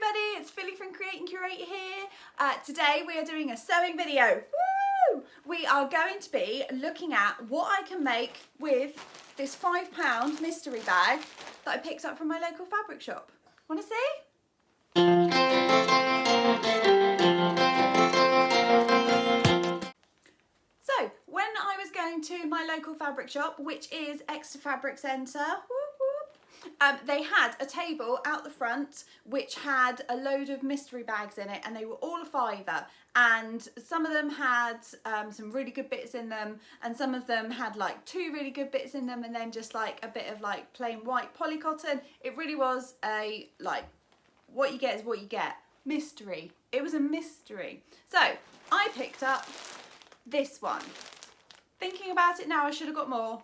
everybody, it's Phili from Create and Curate here. Today we are doing a sewing video. Woo! We are going to be looking at what I can make with this £5 mystery bag that I picked up from my local fabric shop. Want to see? So, when I was going to my local fabric shop, which is Exeter Fabric Centre, they had a table out the front which had a load of mystery bags in it, and they were all a £5, and some of them had some really good bits in them, and some of them had like 2 really good bits in them, and then just like a bit of like plain white polycotton. It really was a like, what you get is what you get. Mystery. It was a mystery. So I picked up this one. Thinking about it now, I should have got more.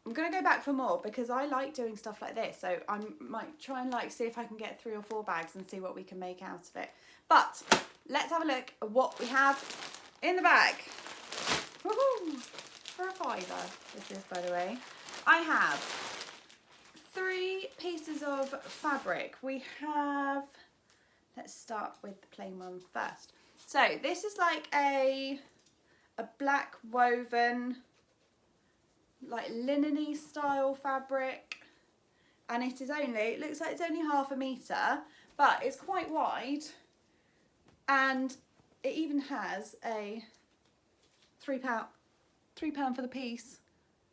I'm going to go back for more because I like doing stuff like this. So I might try and like see if I can get 3 or 4 bags and see what we can make out of it. But let's have a look at what we have in the bag. Woohoo! For a £5, this is, by the way. I have 3 pieces of fabric. We have, let's start with the plain one first. So this is like a black woven, like linen-y style fabric, and it is only, it looks like it's only ½ metre, but it's quite wide, and it even has a £3 for the piece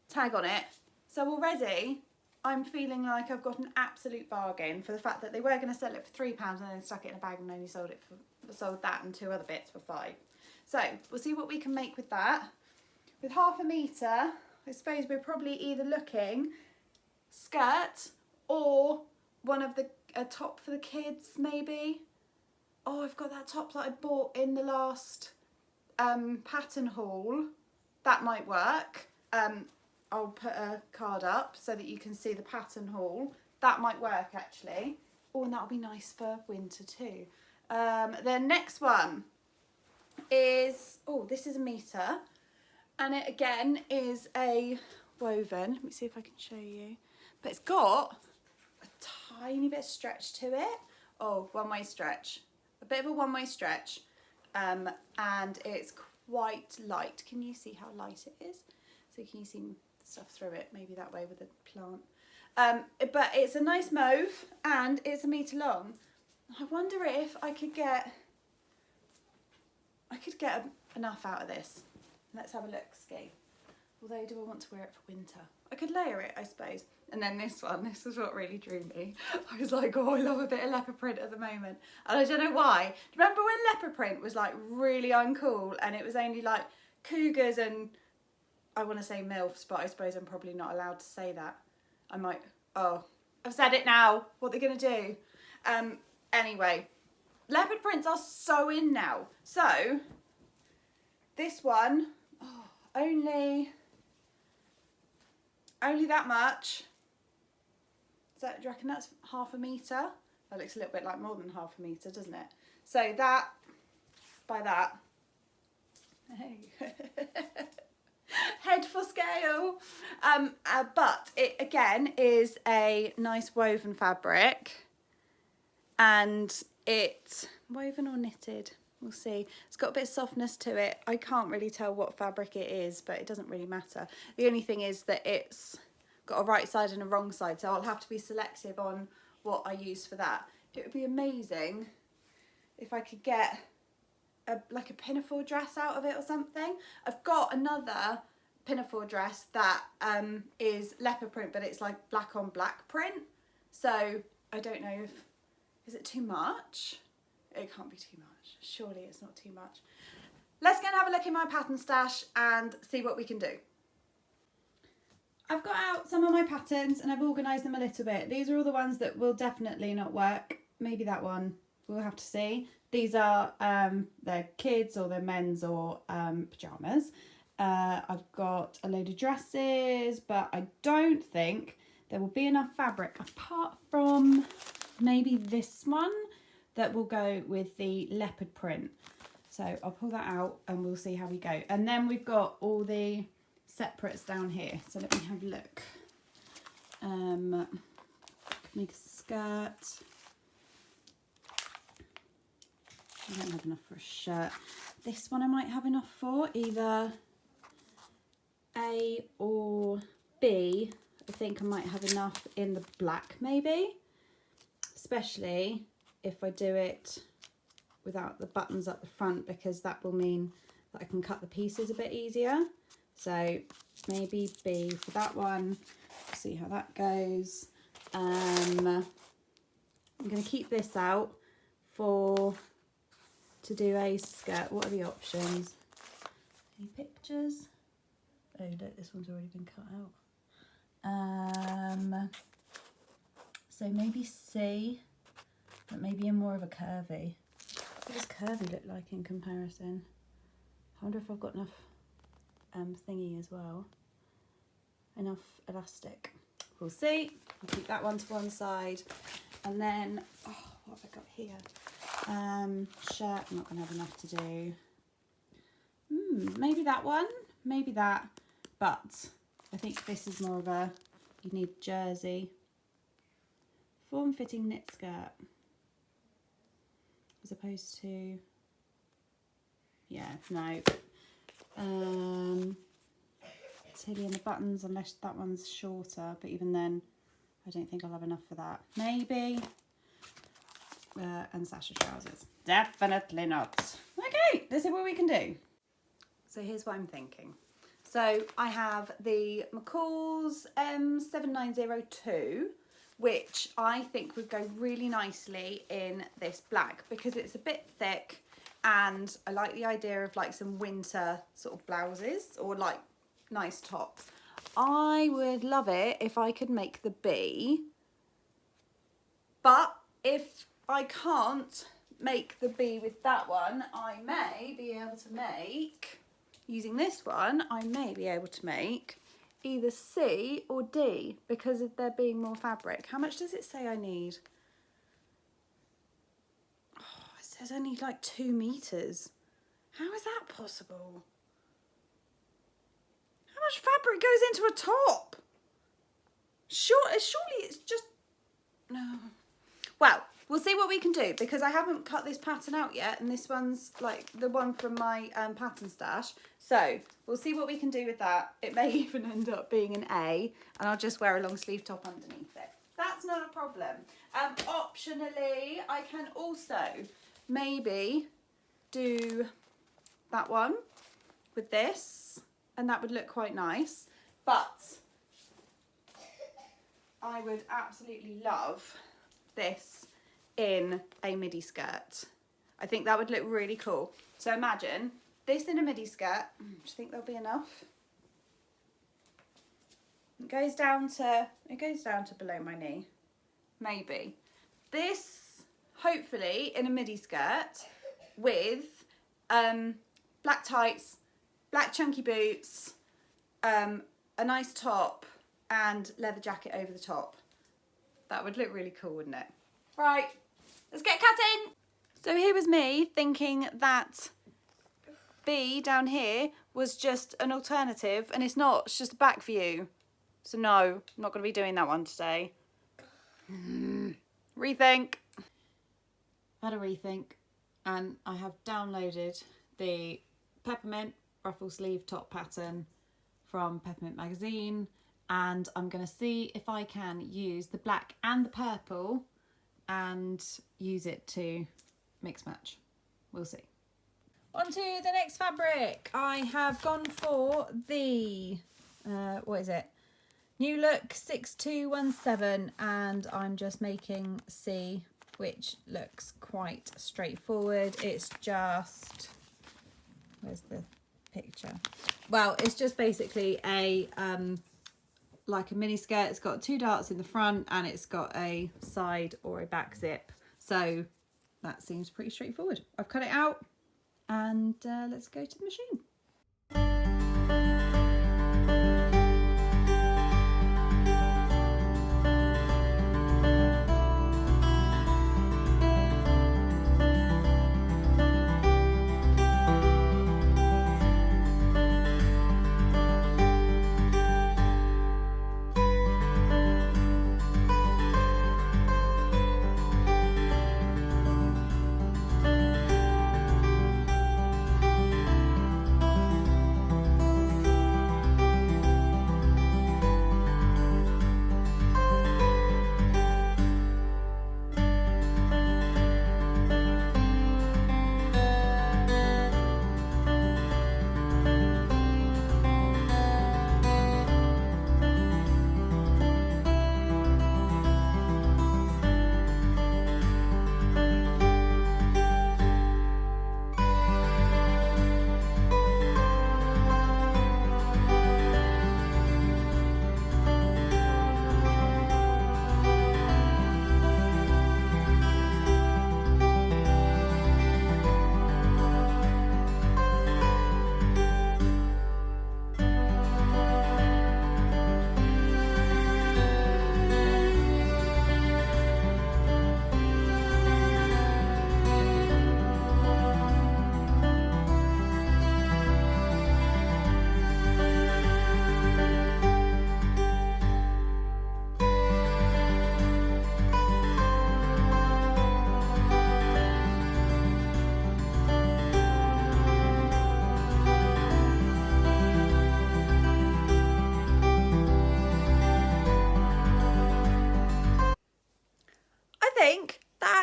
tag on it. So already I'm feeling like I've got an absolute bargain for the fact that they were going to sell it for £3 and then stuck it in a bag and only sold that and 2 other bits for £5. So we'll see what we can make with that. With ½ metre, I suppose we're probably either looking skirt or one of a top for the kids maybe. Oh, I've got that top that I bought in the last pattern haul. That might work. I'll put a card up so that you can see the pattern haul. That might work actually. Oh, and that'll be nice for winter too. The next one is, oh, this is a metre. And it again is a woven. Let me see if I can show you. But it's got a tiny bit of stretch to it. Oh, one-way stretch. A bit of a one-way stretch. And it's quite light. Can you see how light it is? So can you see stuff through it? Maybe that way with the plant. But it's a nice mauve and it's 1 metre long. I wonder if I could get enough out of this. Let's have a look, ski. Although, do I want to wear it for winter? I could layer it, I suppose. And then this one, this is what really drew me. I was like, oh, I love a bit of leopard print at the moment. And I don't know why. Remember when leopard print was like really uncool and it was only like cougars and, I want to say MILFs, but I suppose I'm probably not allowed to say that. I might, oh, I've said it now. What are they going to do? Anyway, leopard prints are so in now. So, this one, oh, only that much. Do you reckon that's ½ metre? That looks a little bit like more than ½ metre, doesn't it? So that, by that, hey. Head for scale. But it again is a nice woven fabric, and it's woven or knitted. We'll see. It's got a bit of softness to it. I can't really tell what fabric it is, but it doesn't really matter. The only thing is that it's got a right side and a wrong side, so I'll have to be selective on what I use for that. It would be amazing if I could get like a pinafore dress out of it or something. I've got another pinafore dress that is leopard print, but it's like black on black print. So I don't know if, is it too much? It can't be too much. Surely it's not too much. Let's go and have a look in my pattern stash and see what we can do. I've got out some of my patterns and I've organised them a little bit. These are all the ones that will definitely not work. Maybe that one, we'll have to see. These are they're kids or they're men's or pyjamas. I've got a load of dresses, but I don't think there will be enough fabric apart from maybe this one that will go with the leopard print. So I'll pull that out and we'll see how we go. And then we've got all the separates down here. So let me have a look. Make a skirt. I don't have enough for a shirt. This one I might have enough for, either A or B. I think I might have enough in the black maybe, especially if I do it without the buttons up the front, because that will mean that I can cut the pieces a bit easier. So maybe B for that one. See how that goes. I'm going to keep this out to do a skirt. What are the options? Any pictures? Oh look, this one's already been cut out. So maybe C, but maybe in more of a curvy. What does curvy look like in comparison? I wonder if I've got enough thingy as well. Enough elastic. We'll see. I'll keep that one to one side. And then, oh, what have I got here? Shirt, I'm not going to have enough to do. Maybe that one, maybe that. But I think this is more of a, you need jersey. Form-fitting knit skirt. As opposed to, yeah, no. Tilly and the buttons, unless that one's shorter, but even then I don't think I'll have enough for that. Maybe and Sasha trousers. Definitely not. Okay, let's see what we can do. So here's what I'm thinking. So I have the McCall's M7902, which I think would go really nicely in this black because it's a bit thick, and I like the idea of like some winter sort of blouses or like nice tops. I would love it if I could make the B, but if I can't make the B with that one, I may be able to make, using this one, I may be able to make either C or D because of there being more fabric. How much does it say I need? Oh, it says I need like 2 meters. How is that possible? How much fabric goes into a top? Surely it's just, no. Well, we'll see what we can do because I haven't cut this pattern out yet, and this one's like the one from my pattern stash. So we'll see what we can do with that. It may even end up being an A, and I'll just wear a long sleeve top underneath it. That's not a problem. Optionally, I can also maybe do that one with this, and that would look quite nice. But I would absolutely love this in a midi skirt. I think that would look really cool. So imagine this in a midi skirt. Do you think there'll be enough? It goes down to below my knee. Maybe. This hopefully in a midi skirt with black tights, black chunky boots, a nice top and leather jacket over the top. That would look really cool, wouldn't it? Right, let's get cutting. So here was me thinking that B down here was just an alternative, and it's not, it's just a back view. So no, I'm not going to be doing that one today. Rethink. Had a rethink, and I have downloaded the Peppermint ruffle sleeve top pattern from Peppermint Magazine, and I'm going to see if I can use the black and the purple and use it to mix match. We'll see. On to the next fabric. I have gone for the, what is it? New Look 6217, and I'm just making C, which looks quite straightforward. It's just, where's the picture? Well, it's just basically a like a mini skirt. It's got 2 darts in the front and it's got a side or a back zip. So that seems pretty straightforward. I've cut it out, and let's go to the machine.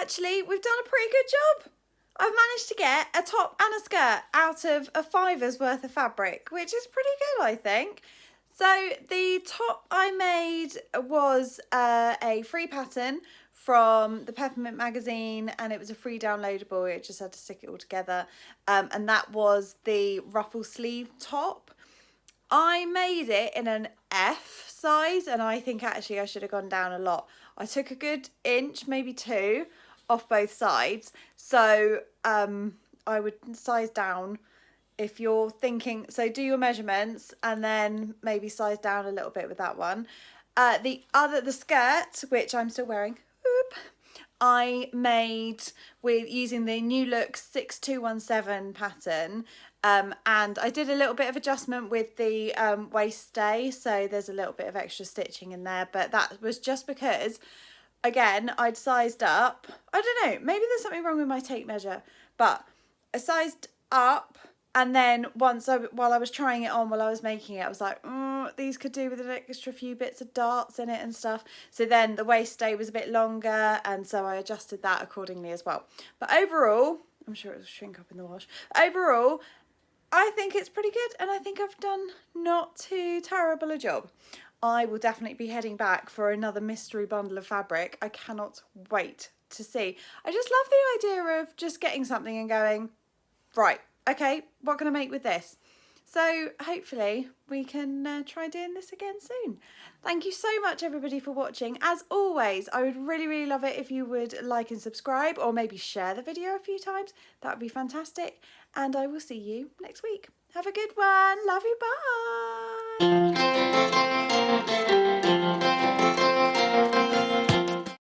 actually we've done a pretty good job. I've managed to get a top and a skirt out of a $5's worth of fabric, which is pretty good, I think. So the top I made was a free pattern from the Peppermint Magazine, and it was a free downloadable. I just had to stick it all together, and that was the ruffle sleeve top. I made it in an F size, and I think actually I should have gone down a lot. I took a good inch, maybe 2, off both sides, so I would size down if you're thinking. So do your measurements and then maybe size down a little bit with that one. The skirt, which I'm still wearing, I made with using the New Look 6217 pattern, and I did a little bit of adjustment with the waist stay, so there's a little bit of extra stitching in there, but that was just because, again, I'd sized up. I don't know, maybe there's something wrong with my tape measure, but I sized up, and then while I was trying it on, while I was making it, I was like, these could do with an extra few bits of darts in it and stuff. So then the waist stay was a bit longer, and so I adjusted that accordingly as well. But overall, I'm sure it will shrink up in the wash. Overall, I think it's pretty good, and I think I've done not too terrible a job. I will definitely be heading back for another mystery bundle of fabric. I cannot wait to see. I just love the idea of just getting something and going, right, okay, what can I make with this? So hopefully we can try doing this again soon. Thank you so much, everybody, for watching. As always, I would really, really love it if you would like and subscribe, or maybe share the video a few times. That would be fantastic. And I will see you next week. Have a good one. Love you. Bye.